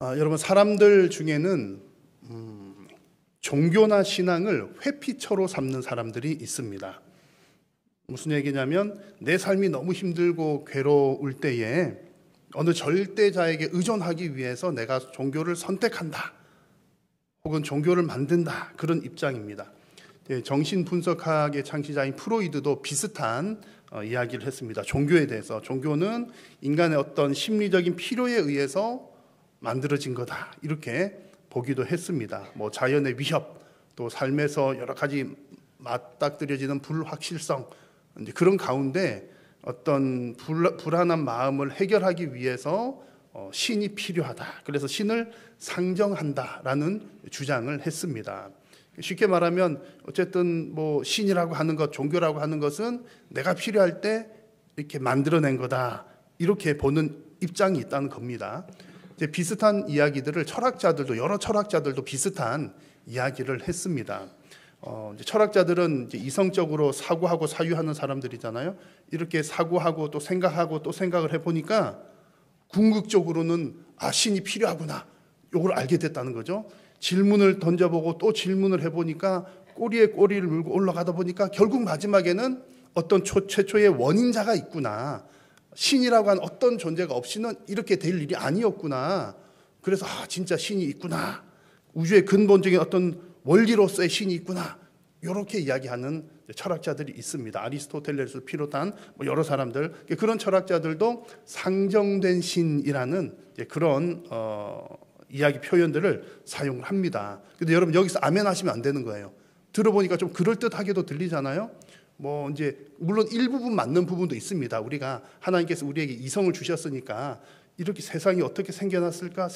여러분, 사람들 중에는 종교나 신앙을 회피처로 삼는 사람들이 있습니다. 무슨 얘기냐면 내 삶이 너무 힘들고 괴로울 때에 어느 절대자에게 의존하기 위해서 내가 종교를 선택한다, 혹은 종교를 만든다, 그런 입장입니다. 정신분석학의 창시자인 프로이드도 비슷한 이야기를 했습니다. 종교에 대해서. 종교는 인간의 어떤 심리적인 필요에 의해서 만들어진 거다, 이렇게 보기도 했습니다. 자연의 위협, 또 삶에서 여러 가지 맞닥뜨려지는 불확실성, 그런 가운데 어떤 불안한 마음을 해결하기 위해서 신이 필요하다, 그래서 신을 상정한다라는 주장을 했습니다. 쉽게 말하면 어쨌든 신이라고 하는 것, 종교라고 하는 것은 내가 필요할 때 이렇게 만들어낸 거다, 이렇게 보는 입장이 있다는 겁니다. 이제 비슷한 이야기들을 여러 철학자들도 비슷한 이야기를 했습니다. 이제 철학자들은 이제 이성적으로 사고하고 사유하는 사람들이잖아요. 이렇게 사고하고 또 생각을 해보니까 궁극적으로는 신이 필요하구나, 이걸 알게 됐다는 거죠. 질문을 던져보고 또 질문을 해보니까 꼬리에 꼬리를 물고 올라가다 보니까 결국 마지막에는 어떤 최초의 원인자가 있구나, 신이라고 하는 어떤 존재가 없이는 이렇게 될 일이 아니었구나, 그래서 진짜 신이 있구나, 우주의 근본적인 어떤 원리로서의 신이 있구나, 이렇게 이야기하는 철학자들이 있습니다. 아리스토텔레스를 비롯한 여러 사람들, 그런 철학자들도 상정된 신이라는 그런 이야기 표현들을 사용을 합니다. 근데 여러분, 여기서 아멘 하시면 안 되는 거예요. 들어보니까 좀 그럴듯하게도 들리잖아요. 이제 물론 일부분 맞는 부분도 있습니다. 우리가 하나님께서 우리에게 이성을 주셨으니까 이렇게 세상이 어떻게 생겨났을까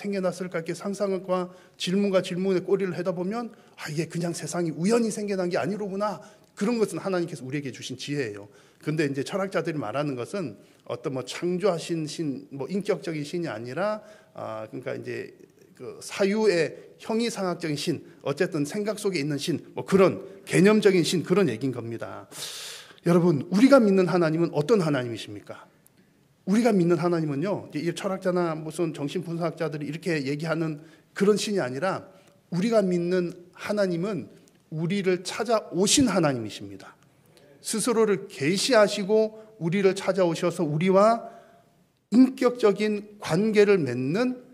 이렇게 상상과 질문과 질문에 꼬리를 해다 보면 이게 그냥 세상이 우연히 생겨난 게 아니로구나, 그런 것은 하나님께서 우리에게 주신 지혜예요. 그런데 이제 철학자들이 말하는 것은 어떤 창조하신 신, 인격적인 신이 아니라 그러니까 이제 그 사유의 형이상학적인 신, 어쨌든 생각 속에 있는 신, 그런 개념적인 신, 그런 얘기인 겁니다. 여러분, 우리가 믿는 하나님은 어떤 하나님이십니까? 우리가 믿는 하나님은요, 이 철학자나 무슨 정신분석학자들이 이렇게 얘기하는 그런 신이 아니라, 우리가 믿는 하나님은 우리를 찾아오신 하나님이십니다. 스스로를 계시하시고 우리를 찾아오셔서 우리와 인격적인 관계를 맺는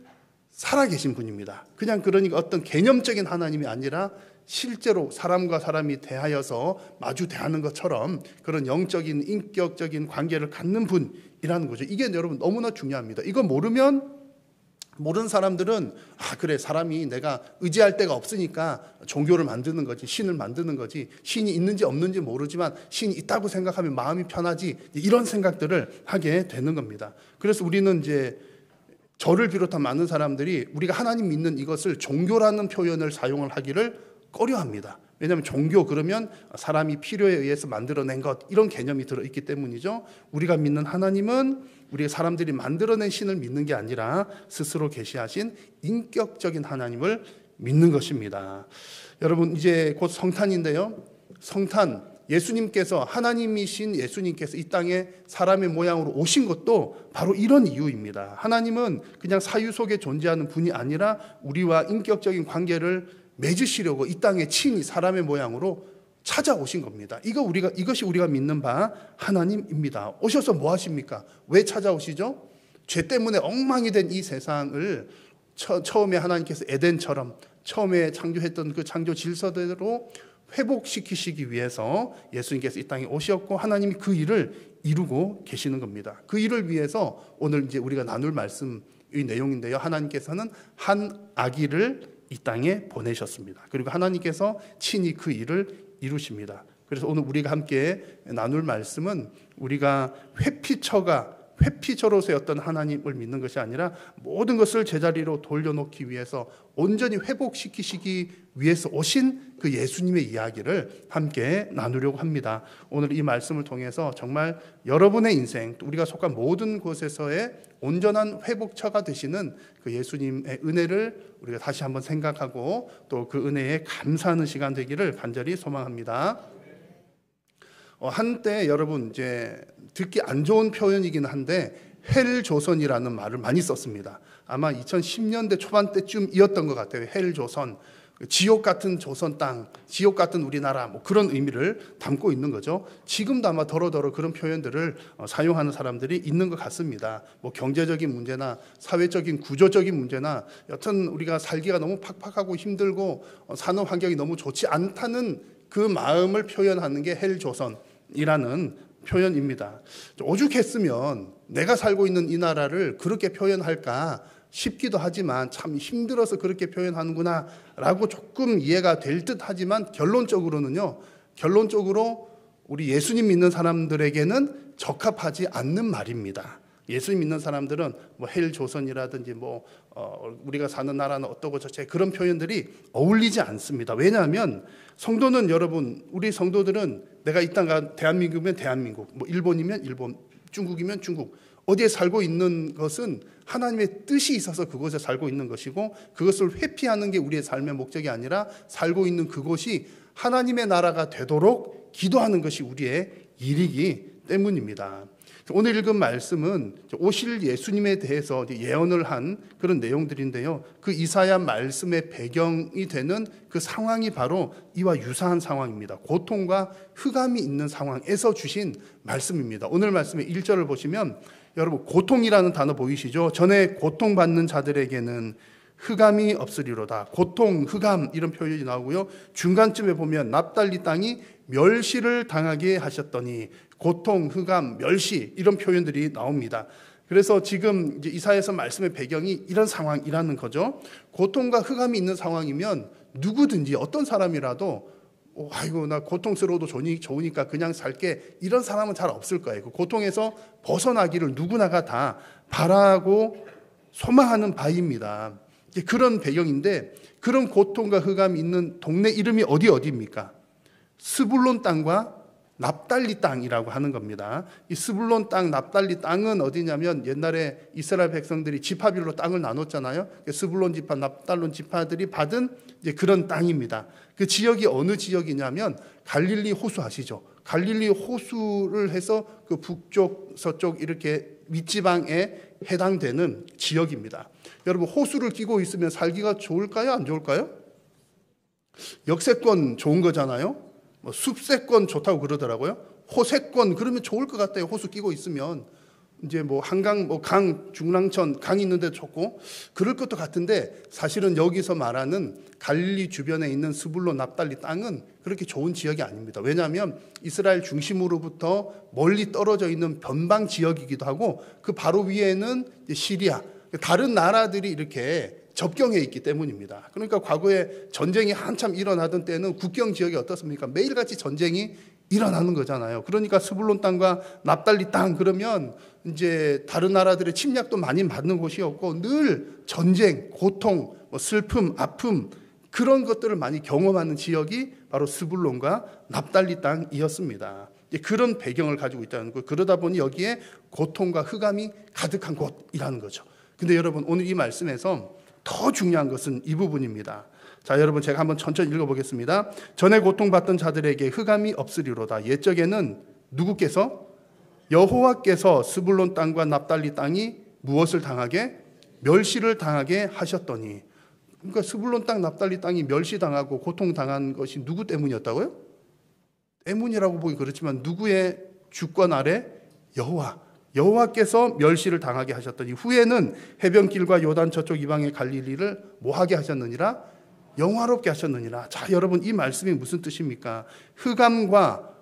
살아계신 분입니다. 그러니까 어떤 개념적인 하나님이 아니라 실제로 사람과 사람이 대하여서 마주 대하는 것처럼 그런 영적인 인격적인 관계를 갖는 분이라는 거죠. 이게 여러분 너무나 중요합니다. 이거 모르는 사람들은 그래, 사람이 내가 의지할 데가 없으니까 종교를 만드는 거지, 신을 만드는 거지, 신이 있는지 없는지 모르지만 신이 있다고 생각하면 마음이 편하지, 이런 생각들을 하게 되는 겁니다. 그래서 우리는 이제 저를 비롯한 많은 사람들이 우리가 하나님 믿는 이것을 종교라는 표현을 사용을 하기를 꺼려합니다. 왜냐하면 종교 그러면 사람이 필요에 의해서 만들어낸 것, 이런 개념이 들어있기 때문이죠. 우리가 믿는 하나님은 우리 사람들이 만들어낸 신을 믿는 게 아니라 스스로 계시하신 인격적인 하나님을 믿는 것입니다. 여러분, 이제 곧 성탄인데요. 성탄, 예수님께서, 하나님이신 예수님께서 이 땅에 사람의 모양으로 오신 것도 바로 이런 이유입니다. 하나님은 그냥 사유 속에 존재하는 분이 아니라 우리와 인격적인 관계를 맺으시려고 이 땅에 친히 사람의 모양으로 찾아오신 겁니다. 이것이 우리가 믿는 바 하나님입니다. 오셔서 뭐 하십니까? 왜 찾아오시죠? 죄 때문에 엉망이 된 이 세상을 처음에 하나님께서 에덴처럼 처음에 창조했던 그 창조 질서대로 회복시키시기 위해서 예수님께서 이 땅에 오셨고, 하나님이 그 일을 이루고 계시는 겁니다. 그 일을 위해서 오늘 이제 우리가 나눌 말씀의 내용인데요. 하나님께서는 한 아기를 이 땅에 보내셨습니다. 그리고 하나님께서 친히 그 일을 이루십니다. 그래서 오늘 우리가 함께 나눌 말씀은 우리가 회피처로서의 어떤 하나님을 믿는 것이 아니라 모든 것을 제자리로 돌려놓기 위해서, 온전히 회복시키시기 위해서 오신 그 예수님의 이야기를 함께 나누려고 합니다. 오늘 이 말씀을 통해서 정말 여러분의 인생, 또 우리가 속한 모든 곳에서의 온전한 회복처가 되시는 그 예수님의 은혜를 우리가 다시 한번 생각하고 또 그 은혜에 감사하는 시간 되기를 간절히 소망합니다. 한때 여러분, 이제 듣기 안 좋은 표현이긴 한데 헬조선이라는 말을 많이 썼습니다. 아마 2010년대 초반때쯤이었던 것 같아요. 헬조선, 지옥 같은 조선 땅, 지옥 같은 우리나라, 뭐 그런 의미를 담고 있는 거죠. 지금도 아마 더러더러 그런 표현들을 사용하는 사람들이 있는 것 같습니다. 뭐 경제적인 문제나 사회적인 구조적인 문제나 여튼 우리가 살기가 너무 팍팍하고 힘들고 사는 환경이 너무 좋지 않다는 그 마음을 표현하는 게 헬조선이라는 표현입니다. 오죽했으면 내가 살고 있는 이 나라를 그렇게 표현할까 싶기도 하지만 참 힘들어서 그렇게 표현하는구나 라고 조금 이해가 될 듯 하지만 결론적으로 우리 예수님 믿는 사람들에게는 적합하지 않는 말입니다. 예수님 믿는 사람들은 뭐 헬조선이라든지 우리가 사는 나라는 어떠고 저쩌고 그런 표현들이 어울리지 않습니다. 왜냐하면 성도는 여러분, 우리 성도들은 내가 이 땅 대한민국이면 대한민국, 뭐 일본이면 일본, 중국이면 중국, 어디에 살고 있는 것은 하나님의 뜻이 있어서 그곳에 살고 있는 것이고 그것을 회피하는 게 우리의 삶의 목적이 아니라 살고 있는 그곳이 하나님의 나라가 되도록 기도하는 것이 우리의 일이기 때문입니다. 오늘 읽은 말씀은 오실 예수님에 대해서 예언을 한 그런 내용들인데요. 그 이사야 말씀의 배경이 되는 그 상황이 바로 이와 유사한 상황입니다. 고통과 흑암이 있는 상황에서 주신 말씀입니다. 오늘 말씀의 1절을 보시면 여러분 고통이라는 단어 보이시죠? 전에 고통받는 자들에게는 흑암이 없으리로다. 고통, 흑암 이런 표현이 나오고요. 중간쯤에 보면 납달리 땅이 멸시를 당하게 하셨더니 고통, 흑암, 멸시 이런 표현들이 나옵니다. 그래서 지금 이제 이사야서 말씀의 배경이 이런 상황이라는 거죠. 고통과 흑암이 있는 상황이면 누구든지 어떤 사람이라도 아이고 나 고통스러워도 좋으니까 그냥 살게 이런 사람은 잘 없을 거예요. 그 고통에서 벗어나기를 누구나가 다 바라고 소망하는 바입니다. 그런 배경인데 그런 고통과 흑암이 있는 동네 이름이 어디입니까? 스불론 땅과 납달리 땅이라고 하는 겁니다. 이 스불론 땅, 납달리 땅은 어디냐면 옛날에 이스라엘 백성들이 지파별로 땅을 나눴잖아요. 스불론 지파, 납달론 지파들이 받은 이제 그런 땅입니다. 그 지역이 어느 지역이냐면 갈릴리 호수 아시죠? 갈릴리 호수를 해서 그 북쪽, 서쪽 이렇게 윗지방에 해당되는 지역입니다. 여러분 호수를 끼고 있으면 살기가 좋을까요? 안 좋을까요? 역세권 좋은 거잖아요. 숲세권 좋다고 그러더라고요. 호세권 그러면 좋을 것 같아요. 호수 끼고 있으면 이제 뭐 한강, 강, 중랑천 강 있는데 좋고 그럴 것도 같은데 사실은 여기서 말하는 갈릴리 주변에 있는 스불론 납달리 땅은 그렇게 좋은 지역이 아닙니다. 왜냐하면 이스라엘 중심으로부터 멀리 떨어져 있는 변방 지역이기도 하고 그 바로 위에는 시리아 다른 나라들이 이렇게 접경에 있기 때문입니다. 그러니까 과거에 전쟁이 한참 일어나던 때는 국경 지역이 어떻습니까? 매일같이 전쟁이 일어나는 거잖아요. 그러니까 스불론 땅과 납달리 땅 그러면 이제 다른 나라들의 침략도 많이 받는 곳이었고 늘 전쟁, 고통, 슬픔, 아픔 그런 것들을 많이 경험하는 지역이 바로 스불론과 납달리 땅이었습니다. 그런 배경을 가지고 있다는 거. 그러다 보니 여기에 고통과 흑암이 가득한 곳이라는 거죠. 근데 여러분 오늘 이 말씀에서 더 중요한 것은 이 부분입니다. 자, 여러분 제가 한번 천천히 읽어보겠습니다. 전에 고통받던 자들에게 흑암이 없으리로다. 옛적에는 누구께서? 여호와께서 스불론 땅과 납달리 땅이 무엇을 당하게? 멸시를 당하게 하셨더니. 그러니까 스불론 땅, 납달리 땅이 멸시당하고 고통당한 것이 누구 때문이었다고요? 때문이라고 보기 그렇지만 누구의 주권 아래? 여호와께서 멸시를 당하게 하셨더니 후에는 해변길과 요단 저쪽 이방의 갈릴리를 뭐하게 하셨느니라? 영화롭게 하셨느니라. 자, 여러분 이 말씀이 무슨 뜻입니까? 흑암과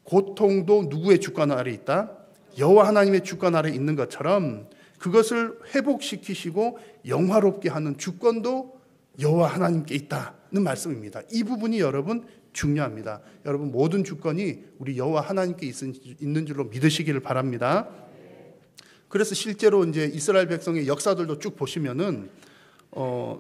고통도 누구의 주권 아래 있다? 여호와 하나님의 주권 아래 있는 것처럼 그것을 회복시키시고 영화롭게 하는 주권도 여호와 하나님께 있다는 말씀입니다. 이 부분이 여러분 중요합니다. 여러분 모든 주권이 우리 여호와 하나님께 있는 줄로 믿으시기를 바랍니다. 그래서 실제로 이제 이스라엘 백성의 역사들도 쭉 보시면은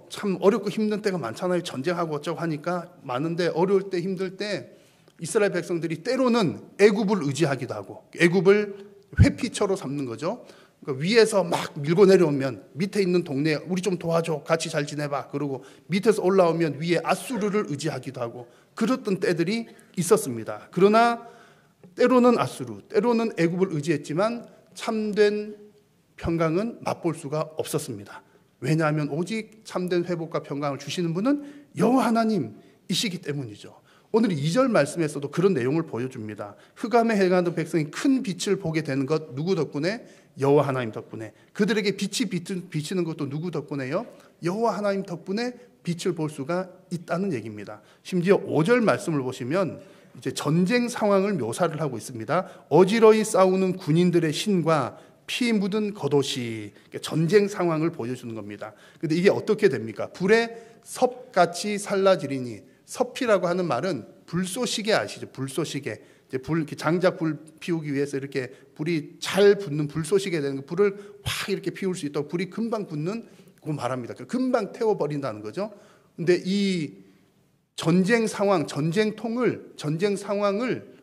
참 어렵고 힘든 때가 많잖아요. 전쟁하고 어쩌고 하니까 많은데 어려울 때 힘들 때 이스라엘 백성들이 때로는 애굽을 의지하기도 하고 애굽을 회피처로 삼는 거죠. 그러니까 위에서 막 밀고 내려오면 밑에 있는 동네 우리 좀 도와줘 같이 잘 지내봐 그러고 밑에서 올라오면 위에 아수르를 의지하기도 하고 그랬던 때들이 있었습니다. 그러나 때로는 아수르 때로는 애굽을 의지했지만 참된 평강은 맛볼 수가 없었습니다. 왜냐하면 오직 참된 회복과 평강을 주시는 분은 여호와 하나님이시기 때문이죠. 오늘 2절 말씀에서도 그런 내용을 보여줍니다. 흑암에 행하던 백성이 큰 빛을 보게 되는 것 누구 덕분에? 여호와 하나님 덕분에. 그들에게 빛이 비치는 것도 누구 덕분에요? 여호와 하나님 덕분에 빛을 볼 수가 있다는 얘기입니다. 심지어 5절 말씀을 보시면 이제 전쟁 상황을 묘사를 하고 있습니다. 어지러이 싸우는 군인들의 신과 피 묻은 겉옷이 전쟁 상황을 보여주는 겁니다. 근데 이게 어떻게 됩니까? 불에 섭같이 살라지리니, 섭이라고 하는 말은 불쏘시개 아시죠? 불쏘시개. 이제 장작 불 피우기 위해서 이렇게 불이 잘 붙는 불쏘시개 되는 거, 불을 확 이렇게 피울 수 있도록 불이 금방 붙는 그 말합니다. 금방 태워버린다는 거죠. 근데 이 전쟁 상황, 전쟁 상황을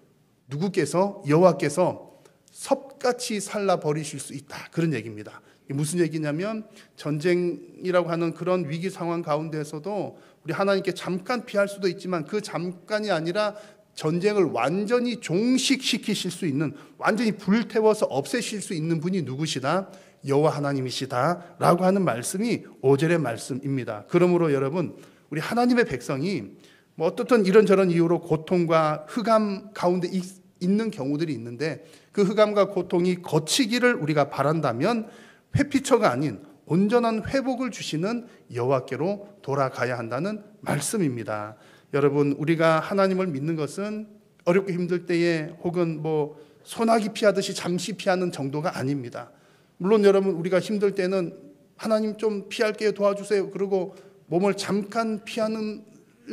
누구께서? 여호와께서 섭같이 살라 버리실 수 있다. 그런 얘기입니다. 무슨 얘기냐면 전쟁이라고 하는 그런 위기 상황 가운데서도 우리 하나님께 잠깐 피할 수도 있지만 그 잠깐이 아니라 전쟁을 완전히 종식시키실 수 있는, 완전히 불태워서 없애실 수 있는 분이 누구시다? 여호와 하나님이시다 라고 하는 말씀이 5절의 말씀입니다. 그러므로 여러분, 우리 하나님의 백성이 뭐 어떻든 이런저런 이유로 고통과 흑암 가운데 있는 경우들이 있는데 그 흑암과 고통이 거치기를 우리가 바란다면 회피처가 아닌 온전한 회복을 주시는 여호와께로 돌아가야 한다는 말씀입니다. 여러분, 우리가 하나님을 믿는 것은 어렵고 힘들 때에 혹은 뭐 소나기 피하듯이 잠시 피하는 정도가 아닙니다. 물론 여러분, 우리가 힘들 때는 하나님 좀 피할게요, 도와주세요, 그리고 몸을 잠깐 피하는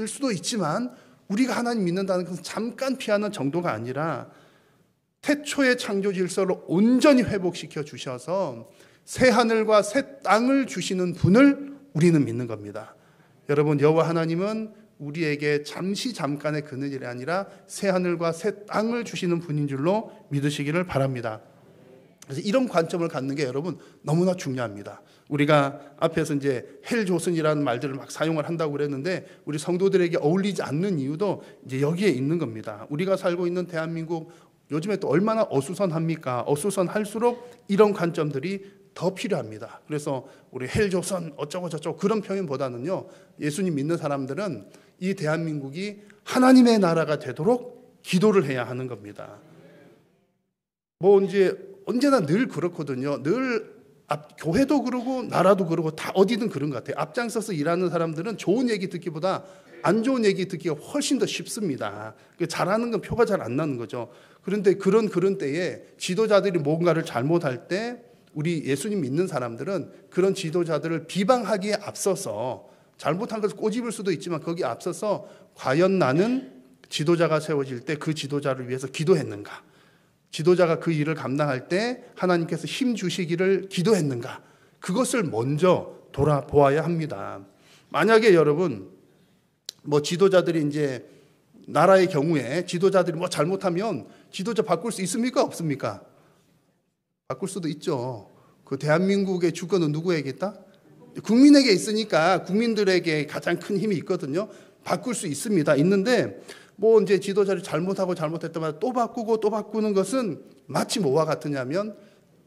수도 있지만 우리가 하나님 믿는다는 것은 잠깐 피하는 정도가 아니라 태초의 창조 질서를 온전히 회복시켜 주셔서 새 하늘과 새 땅을 주시는 분을 우리는 믿는 겁니다. 여러분, 여호와 하나님은 우리에게 잠깐의 그늘이 아니라 새 하늘과 새 땅을 주시는 분인 줄로 믿으시기를 바랍니다. 그래서 이런 관점을 갖는 게 여러분 너무나 중요합니다. 우리가 앞에서 이제 헬조선이라는 말들을 막 사용을 한다고 그랬는데 우리 성도들에게 어울리지 않는 이유도 이제 여기에 있는 겁니다. 우리가 살고 있는 대한민국 요즘에 또 얼마나 어수선합니까? 어수선할수록 이런 관점들이 더 필요합니다. 그래서 우리 헬조선 어쩌고 저쩌고 그런 표현보다는요, 예수님 믿는 사람들은 이 대한민국이 하나님의 나라가 되도록 기도를 해야 하는 겁니다. 뭐 이제 언제나 늘 그렇거든요. 늘 교회도 그러고 나라도 그러고 다 어디든 그런 것 같아요. 앞장서서 일하는 사람들은 좋은 얘기 듣기보다 안 좋은 얘기 듣기가 훨씬 더 쉽습니다. 잘하는 건 표가 잘 안 나는 거죠. 그런데 그런 때에 지도자들이 뭔가를 잘못할 때 우리 예수님 믿는 사람들은 그런 지도자들을 비방하기에 앞서서, 잘못한 것을 꼬집을 수도 있지만 거기에 앞서서 과연 나는 지도자가 세워질 때 그 지도자를 위해서 기도했는가? 지도자가 그 일을 감당할 때 하나님께서 힘 주시기를 기도했는가? 그것을 먼저 돌아보아야 합니다. 만약에 여러분, 뭐 지도자들이 이제 나라의 경우에 지도자들이 뭐 잘못하면 지도자 바꿀 수 있습니까? 없습니까? 바꿀 수도 있죠. 그 대한민국의 주권은 누구에게 있다? 국민에게 있으니까 국민들에게 가장 큰 힘이 있거든요. 바꿀 수 있습니다. 있는데 뭐 이제 지도자를 잘못했다면 또 바꾸고 또 바꾸는 것은 마치 뭐와 같으냐면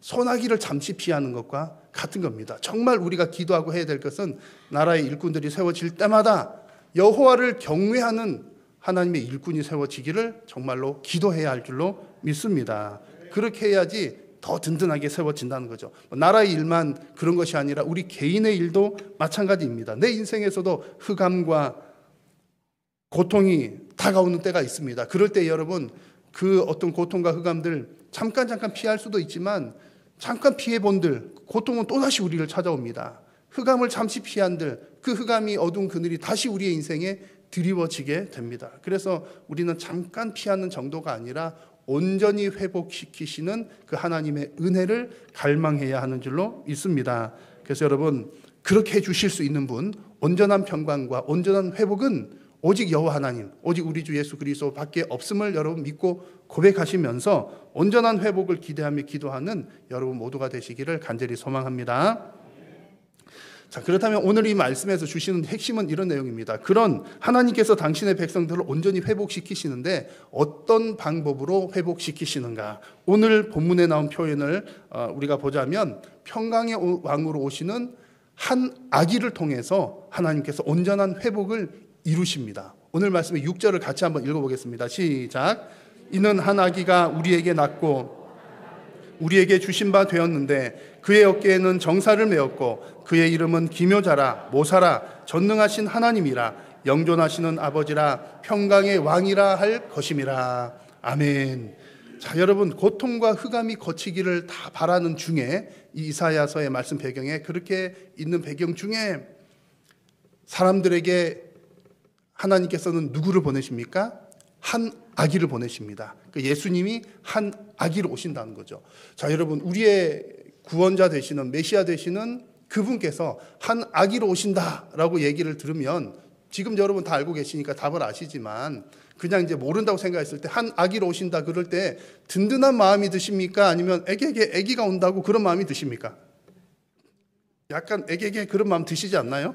소나기를 잠시 피하는 것과 같은 겁니다. 정말 우리가 기도하고 해야 될 것은 나라의 일꾼들이 세워질 때마다 여호와를 경외하는 하나님의 일꾼이 세워지기를 정말로 기도해야 할 줄로 믿습니다. 그렇게 해야지 더 든든하게 세워진다는 거죠. 나라의 일만 그런 것이 아니라 우리 개인의 일도 마찬가지입니다. 내 인생에서도 흑암과 고통이 다가오는 때가 있습니다. 그럴 때 여러분, 그 어떤 고통과 흑암들 잠깐 피할 수도 있지만 잠깐 피해본들 고통은 또다시 우리를 찾아옵니다. 흑암을 잠시 피한들 그 흑암이 어두운 그늘이 다시 우리의 인생에 드리워지게 됩니다. 그래서 우리는 잠깐 피하는 정도가 아니라 온전히 회복시키시는 그 하나님의 은혜를 갈망해야 하는 줄로 믿습니다. 그래서 여러분, 그렇게 해주실 수 있는 분, 온전한 평강과 온전한 회복은 오직 여호와 하나님, 오직 우리 주 예수 그리스도밖에 없음을 여러분 믿고 고백하시면서 온전한 회복을 기대하며 기도하는 여러분 모두가 되시기를 간절히 소망합니다. 자, 그렇다면 오늘 이 말씀에서 주시는 핵심은 이런 내용입니다. 그런 하나님께서 당신의 백성들을 온전히 회복시키시는데 어떤 방법으로 회복시키시는가? 오늘 본문에 나온 표현을 우리가 보자면 평강의 왕으로 오시는 한 아기를 통해서 하나님께서 온전한 회복을 이루십니다. 오늘 말씀의 6절을 같이 한번 읽어보겠습니다. 시작. 이는 한 아기가 우리에게 낳고 우리에게 주신 바 되었는데 그의 어깨에는 정사를 메었고 그의 이름은 기묘자라 모사라 전능하신 하나님이라 영존하시는 아버지라 평강의 왕이라 할 것임이라. 아멘. 자, 여러분, 고통과 흑암이 거치기를 다 바라는 중에 이 이사야서의 말씀 배경에 그렇게 있는 배경 중에 사람들에게 하나님께서는 누구를 보내십니까? 한 아기를 보내십니다. 예수님이 한 아기로 오신다는 거죠. 자, 여러분, 우리의 구원자 되시는 메시아 되시는 그분께서 한 아기로 오신다라고 얘기를 들으면 지금 여러분 다 알고 계시니까 답을 아시지만 그냥 이제 모른다고 생각했을 때 한 아기로 오신다 그럴 때 든든한 마음이 드십니까? 아니면 애기가 온다고 그런 마음이 드십니까? 약간 애기게 그런 마음 드시지 않나요?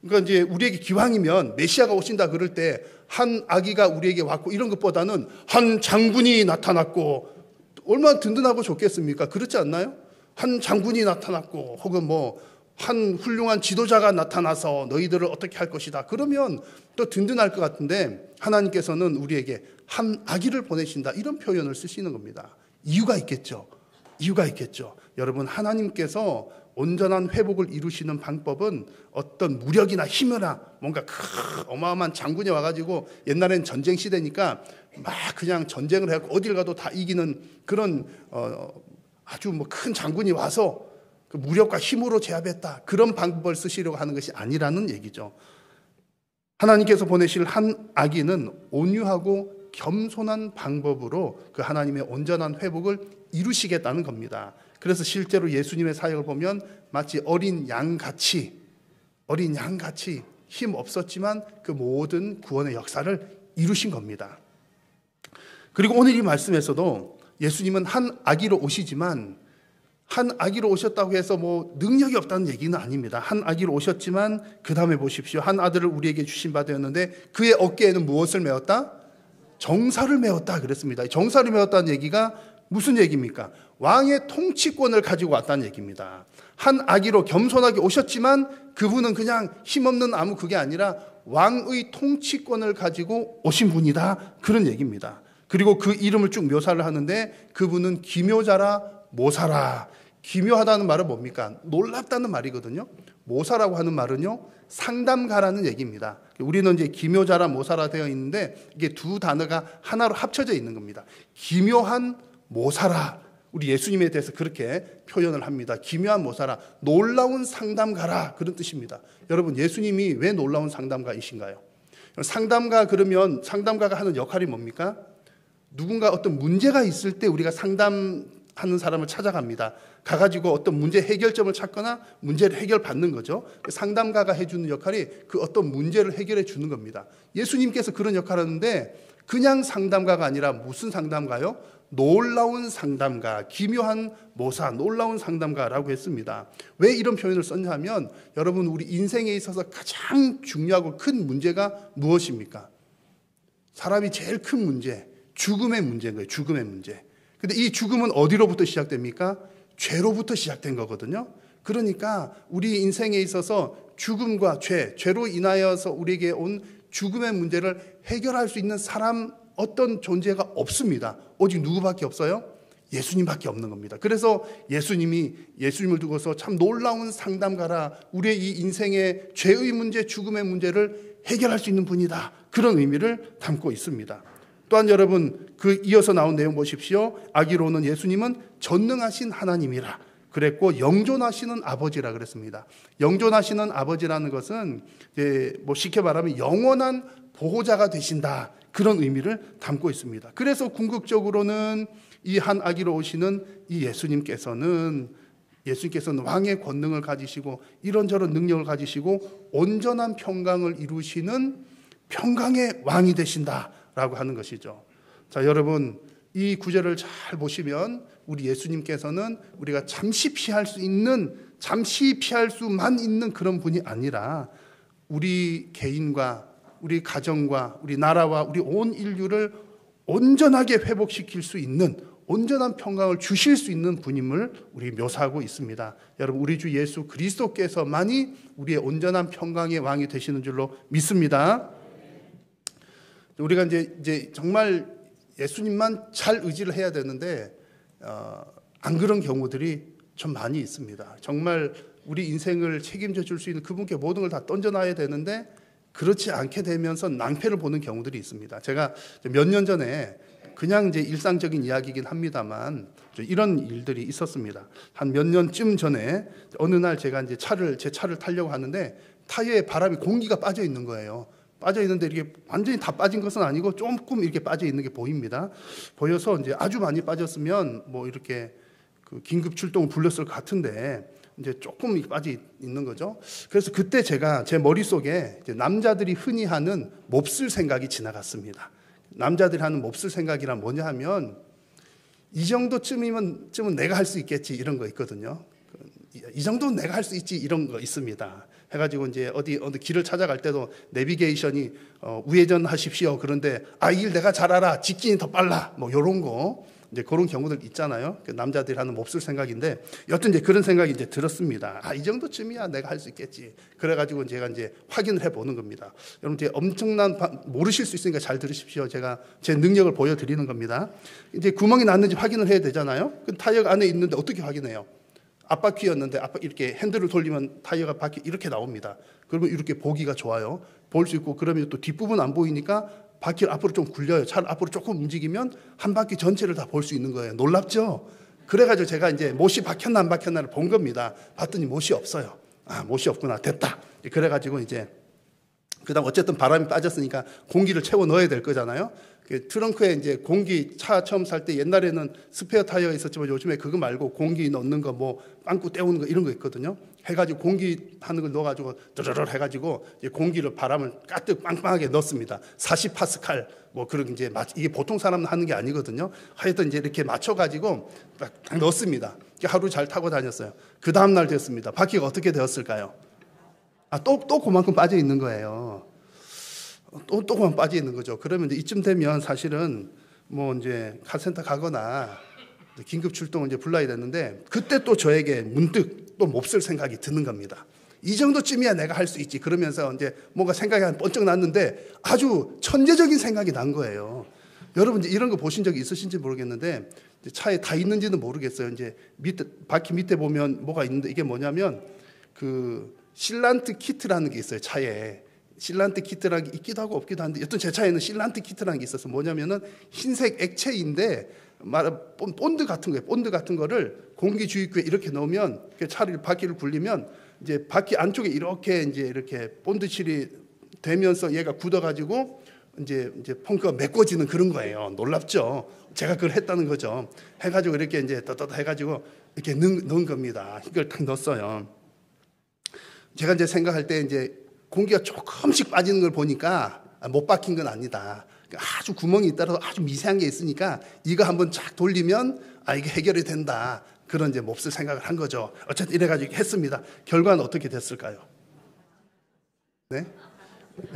그러니까 이제 우리에게 기왕이면 메시아가 오신다 그럴 때 한 아기가 우리에게 왔고 이런 것보다는 한 장군이 나타났고 얼마나 든든하고 좋겠습니까? 그렇지 않나요? 한 장군이 나타났고 혹은 한 훌륭한 지도자가 나타나서 너희들을 어떻게 할 것이다. 그러면 또 든든할 것 같은데 하나님께서는 우리에게 한 아기를 보내신다. 이런 표현을 쓰시는 겁니다. 이유가 있겠죠. 이유가 있겠죠. 여러분, 하나님께서 온전한 회복을 이루시는 방법은 어떤 무력이나 힘이나 뭔가 어마어마한 장군이 와가지고 옛날엔 전쟁 시대니까 막 그냥 전쟁을 해서 어딜 가도 다 이기는 그런 아주 큰 장군이 와서 그 무력과 힘으로 제압했다. 그런 방법을 쓰시려고 하는 것이 아니라는 얘기죠. 하나님께서 보내실 한 아기는 온유하고 겸손한 방법으로 그 하나님의 온전한 회복을 이루시겠다는 겁니다. 그래서 실제로 예수님의 사역을 보면 마치 어린 양같이 힘 없었지만 그 모든 구원의 역사를 이루신 겁니다. 그리고 오늘 이 말씀에서도 예수님은 한 아기로 오시지만 한 아기로 오셨다고 해서 능력이 없다는 얘기는 아닙니다. 한 아기로 오셨지만 그 다음에 보십시오. 한 아들을 우리에게 주신 바 되었는데 그의 어깨에는 무엇을 메었다? 정사를 메었다 그랬습니다. 정사를 메었다는 얘기가 무슨 얘기입니까? 왕의 통치권을 가지고 왔다는 얘기입니다. 한 아기로 겸손하게 오셨지만 그분은 그냥 힘없는 아무 그게 아니라 왕의 통치권을 가지고 오신 분이다. 그런 얘기입니다. 그리고 그 이름을 쭉 묘사를 하는데 그분은 기묘자라 모사라. 기묘하다는 말은 뭡니까? 놀랍다는 말이거든요. 모사라고 하는 말은요, 상담가라는 얘기입니다. 우리는 이제 기묘자라 모사라 되어 있는데 이게 두 단어가 하나로 합쳐져 있는 겁니다. 기묘한 모사라. 우리 예수님에 대해서 그렇게 표현을 합니다. 기묘한 모사라, 놀라운 상담가라, 그런 뜻입니다. 여러분, 예수님이 왜 놀라운 상담가이신가요? 상담가 그러면 상담가가 하는 역할이 뭡니까? 누군가 어떤 문제가 있을 때 우리가 상담하는 사람을 찾아갑니다. 가가지고 어떤 문제 해결점을 찾거나 문제를 해결받는 거죠. 상담가가 해주는 역할이 그 어떤 문제를 해결해 주는 겁니다. 예수님께서 그런 역할을 하는데 그냥 상담가가 아니라 무슨 상담가요? 놀라운 상담가, 기묘한 모사, 놀라운 상담가라고 했습니다. 왜 이런 표현을 썼냐 하면 여러분, 우리 인생에 있어서 가장 중요하고 큰 문제가 무엇입니까? 사람이 제일 큰 문제, 죽음의 문제인 거예요. 죽음의 문제. 근데 이 죽음은 어디로부터 시작됩니까? 죄로부터 시작된 거거든요. 그러니까 우리 인생에 있어서 죽음과 죄로 인하여서 우리에게 온 죽음의 문제를 해결할 수 있는 사람, 어떤 존재가 없습니다. 오직 누구밖에 없어요? 예수님밖에 없는 겁니다. 그래서 예수님을 두고서 참 놀라운 상담가라, 우리의 이 인생의 죄의 문제, 죽음의 문제를 해결할 수 있는 분이다. 그런 의미를 담고 있습니다. 또한 여러분, 그 이어서 나온 내용 보십시오. 아기로 오는 예수님은 전능하신 하나님이라 그랬고 영존하시는 아버지라 그랬습니다. 영존하시는 아버지라는 것은 쉽게 말하면 영원한 보호자가 되신다, 그런 의미를 담고 있습니다. 그래서 궁극적으로는 이 한 아기로 오시는 이 예수님께서는 왕의 권능을 가지시고 이런저런 능력을 가지시고 온전한 평강을 이루시는 평강의 왕이 되신다라고 하는 것이죠. 자, 여러분, 이 구절을 잘 보시면 우리 예수님께서는 우리가 잠시 피할 수만 있는 그런 분이 아니라 우리 개인과 우리 가정과 우리 나라와 우리 온 인류를 온전하게 회복시킬 수 있는 온전한 평강을 주실 수 있는 분임을 우리 묘사하고 있습니다. 여러분, 우리 주 예수 그리스도께서만이 우리의 온전한 평강의 왕이 되시는 줄로 믿습니다. 우리가 이제 정말 예수님만 잘 의지를 해야 되는데 안 그런 경우들이 좀 많이 있습니다. 정말 우리 인생을 책임져 줄 수 있는 그분께 모든 걸 다 던져놔야 되는데 그렇지 않게 되면서 낭패를 보는 경우들이 있습니다. 제가 몇 년 전에 그냥 이제 일상적인 이야기이긴 합니다만 이런 일들이 있었습니다. 한 몇 년쯤 전에 어느 날 제가 이제 제 차를 타려고 하는데 타이어에 바람이 공기가 빠져 있는 거예요. 빠져 있는데 이렇게 완전히 다 빠진 것은 아니고 조금 이렇게 빠져 있는 게 보입니다. 보여서 이제 아주 많이 빠졌으면 뭐 이렇게 그 긴급 출동을 불렀을 것 같은데 이제 조금 빠져 있는 거죠. 그래서 그때 제가 제 머릿속에 이제 남자들이 흔히 하는 몹쓸 생각이 지나갔습니다. 남자들이 하는 몹쓸 생각이란 뭐냐 하면 이 정도쯤은 내가 할 수 있겠지 이런 거 있거든요. 이 정도는 내가 할 수 있지 이런 거 있습니다. 해가지고 이제 어디 길을 찾아갈 때도 내비게이션이 우회전하십시오. 그런데 이 길 내가 잘 알아. 직진이 더 빨라. 뭐 이런 거. 이제 그런 경우들 있잖아요. 남자들이 하는 몹쓸 생각인데 여튼 이제 그런 생각이 이제 들었습니다. 이 정도쯤이야 내가 할 수 있겠지. 그래가지고 제가 이제 확인을 해보는 겁니다. 여러분 이제 엄청난 모르실 수 있으니까 잘 들으십시오. 제가 제 능력을 보여드리는 겁니다. 이제 구멍이 났는지 확인을 해야 되잖아요. 그 타이어 안에 있는데 어떻게 확인해요? 앞바퀴였는데 이렇게 핸들을 돌리면 타이어가 바퀴 이렇게 나옵니다. 그러면 이렇게 보기가 좋아요. 볼 수 있고 그러면 또 뒷부분 안 보이니까 바퀴를 앞으로 좀 굴려요. 차를 앞으로 조금 움직이면 한 바퀴 전체를 다 볼 수 있는 거예요. 놀랍죠? 그래가지고 제가 이제 못이 박혔나 안 박혔나를 본 겁니다. 봤더니 못이 없어요. 못이 없구나. 됐다. 그래가지고 이제 그다음 어쨌든 바람이 빠졌으니까 공기를 채워 넣어야 될 거잖아요. 그 트렁크에 이제 공기 차 처음 살 때 옛날에는 스페어 타이어가 있었지만 요즘에 그거 말고 공기 넣는 거 뭐 빵꾸 때우는 거 이런 거 있거든요. 해가지고 공기 하는 걸 넣어가지고 드르르 해가지고 이제 공기를 바람을 가득 빵빵하게 넣습니다. 40파스칼 뭐 그런 이제 이게 보통 사람 하는 게 아니거든요. 하여튼 이제 이렇게 맞춰가지고 딱 넣습니다. 하루 잘 타고 다녔어요. 그 다음 날 됐습니다. 바퀴가 어떻게 되었을까요? 또 그만큼 빠져 있는 거예요. 또 그만 빠져 있는 거죠. 그러면 이제 이쯤 되면 사실은 뭐 이제 카센터 가거나 긴급 출동을 이제 불러야 되는데 그때 또 저에게 문득 또 몹쓸 생각이 드는 겁니다. 이 정도쯤이야 내가 할 수 있지. 그러면서 이제 뭔가 생각이 한 번쩍 났는데 아주 천재적인 생각이 난 거예요. 여러분 이제 이런 거 보신 적이 있으신지 모르겠는데 차에 다 있는지는 모르겠어요. 이제 바퀴 밑에 보면 뭐가 있는데 이게 뭐냐면 그 실란트 키트라는 게 있어요. 차에. 실란트 키트라는 게 있기도 하고 없기도 한데 여튼 제 차에는 실란트 키트라는 게 있어서 뭐냐면은 흰색 액체인데 본드 같은 거예요. 본드 같은 거를 공기 주입구에 이렇게 넣으면 차를 바퀴를 굴리면 이제 바퀴 안쪽에 이렇게 본드칠이 되면서 얘가 굳어가지고 이제 펑크가 메꿔지는 그런 거예요. 놀랍죠? 제가 그걸 했다는 거죠. 해가지고 이렇게 이제 떳떳 해가지고 이렇게 넣은 겁니다. 이걸 딱 넣었어요. 제가 이제 생각할 때 이제 공기가 조금씩 빠지는 걸 보니까 못 박힌 건 아니다. 아주 구멍이 있더라도 아주 미세한 게 있으니까 이거 한번 쫙 돌리면 이게 해결이 된다. 그런 이제 몹쓸 생각을 한 거죠. 어쨌든 이래가지고 했습니다. 결과는 어떻게 됐을까요? 네?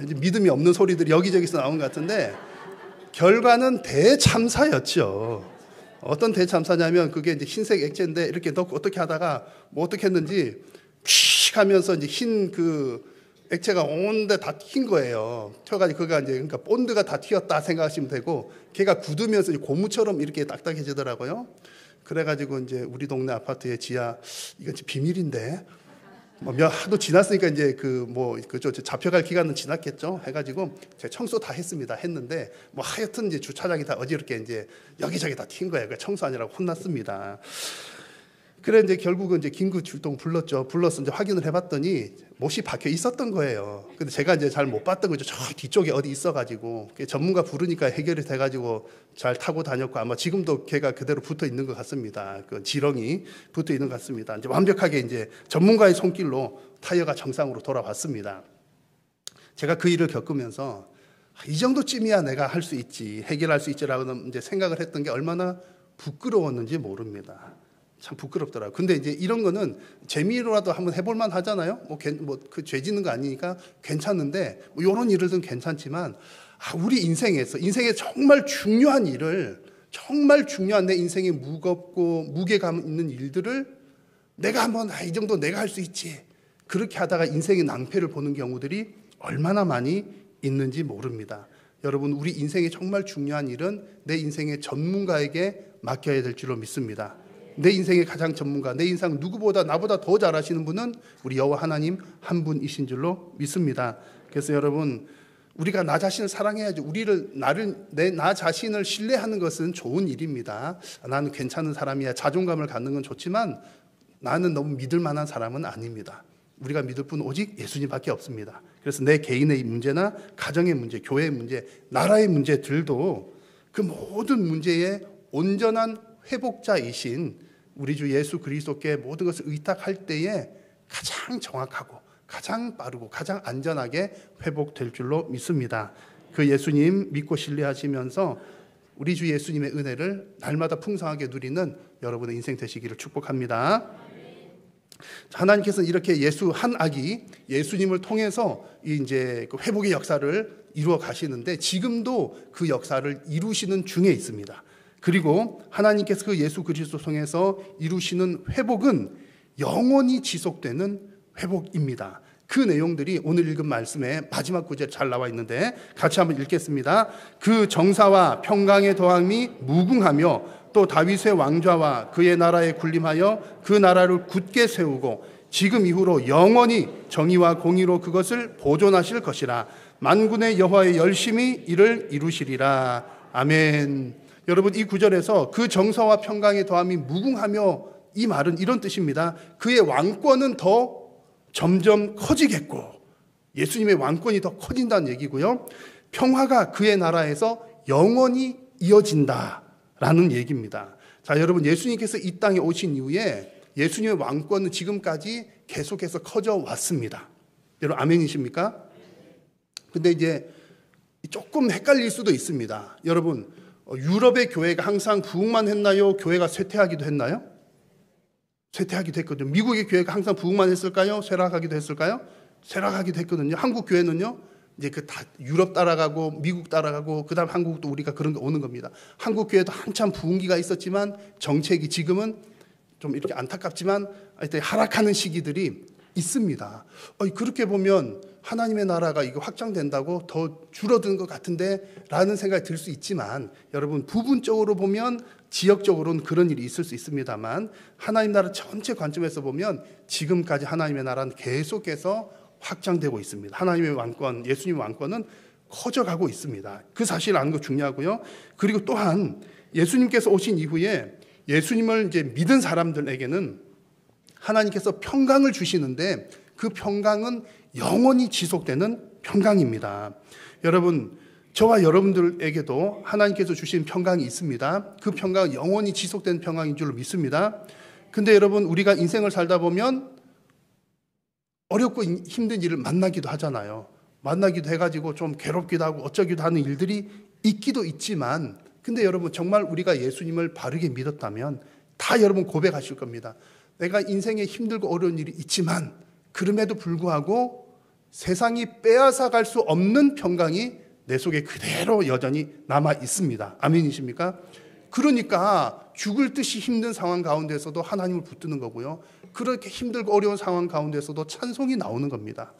이제 믿음이 없는 소리들이 여기저기서 나온 것 같은데 결과는 대참사였죠. 어떤 대참사냐면 그게 이제 흰색 액체인데 이렇게 넣고 어떻게 하다가 뭐 어떻게 했는지 휙 하면서 이제 흰 그 액체가 온데 다 튄 거예요. 튀어가지고 그가 이제 그러니까 본드가 다 튀었다 생각하시면 되고 걔가 굳으면서 고무처럼 이렇게 딱딱해지더라고요. 그래가지고 이제 우리 동네 아파트의 지하 이건 비밀인데 하도 지났으니까 이제 그죠 잡혀갈 기간은 지났겠죠. 해가지고 제가 청소 다 했습니다. 했는데 뭐 하여튼 이제 주차장이 다 어지럽게 이제 여기저기 다 튄 거예요. 청소 아니라고 혼났습니다. 그래 이제 결국은 이제 긴급 출동 불렀죠. 불러서 이제 확인을 해봤더니 못이 박혀 있었던 거예요. 근데 제가 이제 잘 못 봤던 거죠. 저 뒤쪽에 어디 있어가지고 전문가 부르니까 해결이 돼가지고 잘 타고 다녔고 아마 지금도 걔가 그대로 붙어 있는 것 같습니다. 그 지렁이 붙어 있는 것 같습니다. 이제 완벽하게 이제 전문가의 손길로 타이어가 정상으로 돌아왔습니다. 제가 그 일을 겪으면서 이 정도쯤이야 내가 할 수 있지, 해결할 수 있지라고 이제 생각을 했던 게 얼마나 부끄러웠는지 모릅니다. 참 부끄럽더라고요. 근데 이제 이런 거는 재미로라도 한번 해볼만 하잖아요. 그 죄 짓는 거 아니니까 괜찮은데, 이런 일들은 괜찮지만, 우리 인생에 정말 중요한 일을 정말 중요한 내 인생에 무겁고 무게감 있는 일들을 내가 한번 이 정도 내가 할 수 있지, 그렇게 하다가 인생의 낭패를 보는 경우들이 얼마나 많이 있는지 모릅니다. 여러분, 우리 인생에 정말 중요한 일은 내 인생의 전문가에게 맡겨야 될 줄로 믿습니다. 내 인생의 가장 전문가, 내 인생 누구보다 나보다 더 잘 아시는 분은 우리 여호와 하나님 한 분이신 줄로 믿습니다. 그래서 여러분, 우리가 나 자신을 사랑해야죠. 나 자신을 신뢰하는 것은 좋은 일입니다. 나는 괜찮은 사람이야, 자존감을 갖는 건 좋지만 나는 너무 믿을 만한 사람은 아닙니다. 우리가 믿을 분은 오직 예수님밖에 없습니다. 그래서 내 개인의 문제나 가정의 문제, 교회의 문제, 나라의 문제들도 그 모든 문제의 온전한 회복자이신 우리 주 예수 그리스도께 모든 것을 의탁할 때에 가장 정확하고 가장 빠르고 가장 안전하게 회복될 줄로 믿습니다. 그 예수님 믿고 신뢰하시면서 우리 주 예수님의 은혜를 날마다 풍성하게 누리는 여러분의 인생 되시기를 축복합니다. 하나님께서는 이렇게 한 아기 예수님을 통해서 이제 그 회복의 역사를 이루어 가시는데 지금도 그 역사를 이루시는 중에 있습니다. 그리고 하나님께서 그 예수 그리스도 통해서 이루시는 회복은 영원히 지속되는 회복입니다. 그 내용들이 오늘 읽은 말씀의 마지막 구절에 잘 나와 있는데 같이 한번 읽겠습니다. 그 정사와 평강의 더함이 무궁하며 또 다윗의 왕좌와 그의 나라에 군림하여 그 나라를 굳게 세우고 지금 이후로 영원히 정의와 공의로 그것을 보존하실 것이라. 만군의 여호와의 열심히 이를 이루시리라. 아멘. 여러분, 이 구절에서 그 정사와 평강의 더함이 무궁하며, 이 말은 이런 뜻입니다. 그의 왕권은 더 점점 커지겠고, 예수님의 왕권이 더 커진다는 얘기고요. 평화가 그의 나라에서 영원히 이어진다라는 얘기입니다. 자, 여러분, 예수님께서 이 땅에 오신 이후에 예수님의 왕권은 지금까지 계속해서 커져 왔습니다. 여러분, 아멘이십니까? 근데 이제 조금 헷갈릴 수도 있습니다. 여러분, 유럽의 교회가 항상 부흥만 했나요? 교회가 쇠퇴하기도 했나요? 쇠퇴하기도 했거든요. 미국의 교회가 항상 부흥만 했을까요? 쇠락하기도 했을까요? 쇠락하기도 했거든요. 한국 교회는요, 이제 다 유럽 따라가고 미국 따라가고 그다음 한국도 우리가 그런 게 오는 겁니다. 한국 교회도 한참 부흥기가 있었지만 정책이 지금은 좀 이렇게 안타깝지만 하여튼 하락하는 시기들이 있습니다. 그렇게 보면 하나님의 나라가 이거 확장된다고 더 줄어드는 것 같은데 라는 생각이 들 수 있지만, 여러분, 부분적으로 보면 지역적으로는 그런 일이 있을 수 있습니다만 하나님 나라 전체 관점에서 보면 지금까지 하나님의 나라는 계속해서 확장되고 있습니다. 하나님의 왕권, 예수님의 왕권은 커져가고 있습니다. 그 사실을 아는 거 중요하고요. 그리고 또한 예수님께서 오신 이후에 예수님을 이제 믿은 사람들에게는 하나님께서 평강을 주시는데 그 평강은 영원히 지속되는 평강입니다. 여러분, 저와 여러분들에게도 하나님께서 주신 평강이 있습니다. 그 평강은 영원히 지속되는 평강인 줄로 믿습니다. 근데 여러분, 우리가 인생을 살다 보면 어렵고 힘든 일을 만나기도 하잖아요. 만나기도 해가지고 좀 괴롭기도 하고 어쩌기도 하는 일들이 있기도 있지만, 근데 여러분, 정말 우리가 예수님을 바르게 믿었다면 다 여러분 고백하실 겁니다. 내가 인생에 힘들고 어려운 일이 있지만 그럼에도 불구하고 세상이 빼앗아 갈 수 없는 평강이 내 속에 그대로 여전히 남아 있습니다. 아멘이십니까? 그러니까 죽을 듯이 힘든 상황 가운데서도 하나님을 붙드는 거고요. 그렇게 힘들고 어려운 상황 가운데서도 찬송이 나오는 겁니다.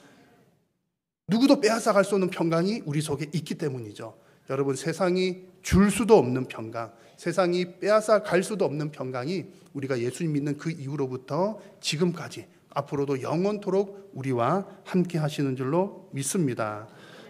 누구도 빼앗아 갈 수 없는 평강이 우리 속에 있기 때문이죠. 여러분, 세상이 줄 수도 없는 평강, 세상이 빼앗아 갈 수도 없는 평강이 우리가 예수님 믿는 그 이후로부터 지금까지 앞으로도 영원토록 우리와 함께 하시는 줄로 믿습니다.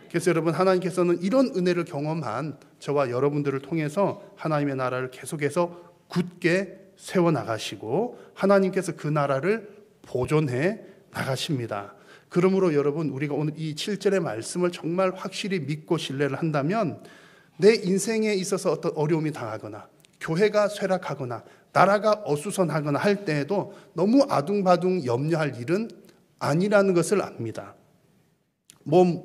그래서 여러분, 하나님께서는 이런 은혜를 경험한 저와 여러분들을 통해서 하나님의 나라를 계속해서 굳게 세워나가시고 하나님께서 그 나라를 보존해 나가십니다. 그러므로 여러분, 우리가 오늘 이 7절의 말씀을 정말 확실히 믿고 신뢰를 한다면 내 인생에 있어서 어떤 어려움이 당하거나 교회가 쇠락하거나 나라가 어수선하거나 할 때에도 너무 아둥바둥 염려할 일은 아니라는 것을 압니다.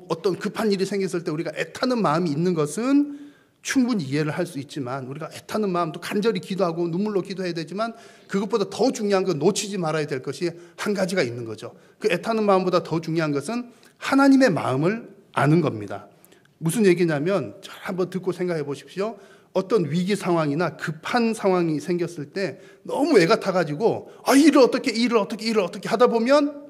어떤 급한 일이 생겼을 때 우리가 애타는 마음이 있는 것은 충분히 이해를 할 수 있지만, 우리가 애타는 마음도 간절히 기도하고 눈물로 기도해야 되지만 그것보다 더 중요한 건 놓치지 말아야 될 것이 한 가지가 있는 거죠. 그 애타는 마음보다 더 중요한 것은 하나님의 마음을 아는 겁니다. 무슨 얘기냐면, 잘 한번 듣고 생각해 보십시오. 어떤 위기 상황이나 급한 상황이 생겼을 때 너무 애가 타가지고 이 일을 어떻게 하다 보면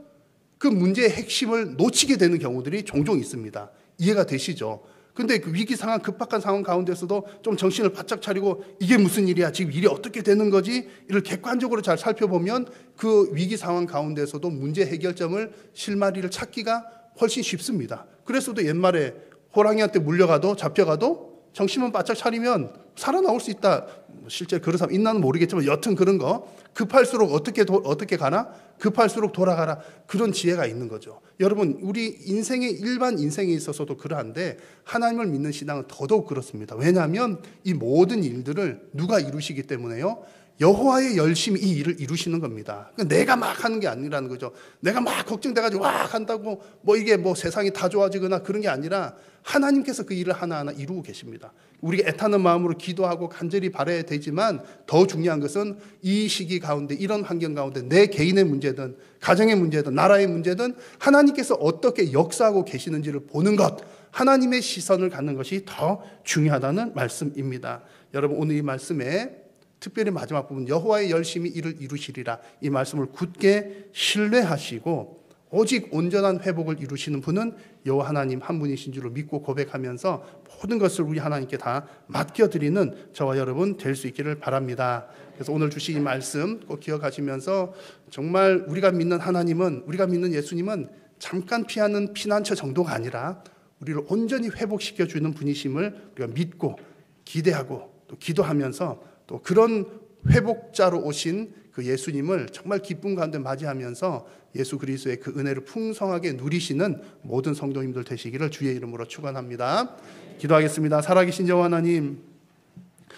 그 문제의 핵심을 놓치게 되는 경우들이 종종 있습니다. 이해가 되시죠? 근데 그 위기 상황, 급박한 상황 가운데서도 좀 정신을 바짝 차리고 이게 무슨 일이야? 지금 일이 어떻게 되는 거지? 이를 객관적으로 잘 살펴보면 그 위기 상황 가운데서도 문제 해결점을 실마리를 찾기가 훨씬 쉽습니다. 그래서도 옛말에 호랑이한테 물려가도 잡혀가도 정신만 바짝 차리면 살아나올 수 있다. 실제 그런 사람 있나는 모르겠지만 여튼 그런 거 급할수록 어떻게 가나? 급할수록 돌아가라. 그런 지혜가 있는 거죠. 여러분 우리 일반 인생에 있어서도 그러한데 하나님을 믿는 신앙은 더더욱 그렇습니다. 왜냐하면 이 모든 일들을 누가 이루시기 때문에요. 여호와의 열심히 이 일을 이루시는 겁니다. 그러니까 내가 막 하는 게 아니라는 거죠. 내가 막 걱정돼가지고 막 한다고 이게 세상이 다 좋아지거나 그런 게 아니라 하나님께서 그 일을 하나하나 이루고 계십니다. 우리가 애타는 마음으로 기도하고 간절히 바라야 되지만 더 중요한 것은 이 시기 가운데 이런 환경 가운데 내 개인의 문제든 가정의 문제든 나라의 문제든 하나님께서 어떻게 역사하고 계시는지를 보는 것, 하나님의 시선을 갖는 것이 더 중요하다는 말씀입니다. 여러분 오늘 이 말씀에 특별히 마지막 부분 여호와의 열심히 이를 이루시리라 이 말씀을 굳게 신뢰하시고 오직 온전한 회복을 이루시는 분은 여호와 하나님 한 분이신 줄을 믿고 고백하면서 모든 것을 우리 하나님께 다 맡겨드리는 저와 여러분 될 수 있기를 바랍니다. 그래서 오늘 주신 이 말씀 꼭 기억하시면서 정말 우리가 믿는 하나님은, 우리가 믿는 예수님은 잠깐 피하는 피난처 정도가 아니라 우리를 온전히 회복시켜주는 분이심을 우리가 믿고 기대하고 또 기도하면서 또 그런 회복자로 오신 그 예수님을 정말 기쁨 가운데 맞이하면서 예수 그리스도의 그 은혜를 풍성하게 누리시는 모든 성도님들 되시기를 주의 이름으로 축원합니다. 기도하겠습니다. 살아계신 여호와 하나님,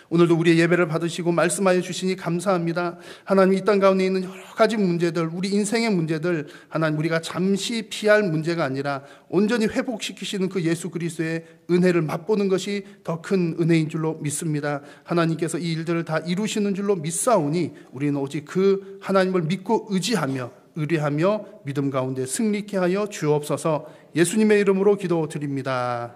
오늘도 우리의 예배를 받으시고 말씀하여 주시니 감사합니다. 하나님 이 땅 가운데 있는 여러 가지 문제들, 우리 인생의 문제들, 하나님 우리가 잠시 피할 문제가 아니라 온전히 회복시키시는 그 예수 그리스도의 은혜를 맛보는 것이 더 큰 은혜인 줄로 믿습니다. 하나님께서 이 일들을 다 이루시는 줄로 믿사오니 우리는 오직 그 하나님을 믿고 의뢰하며 믿음 가운데 승리케 하여 주옵소서. 예수님의 이름으로 기도드립니다.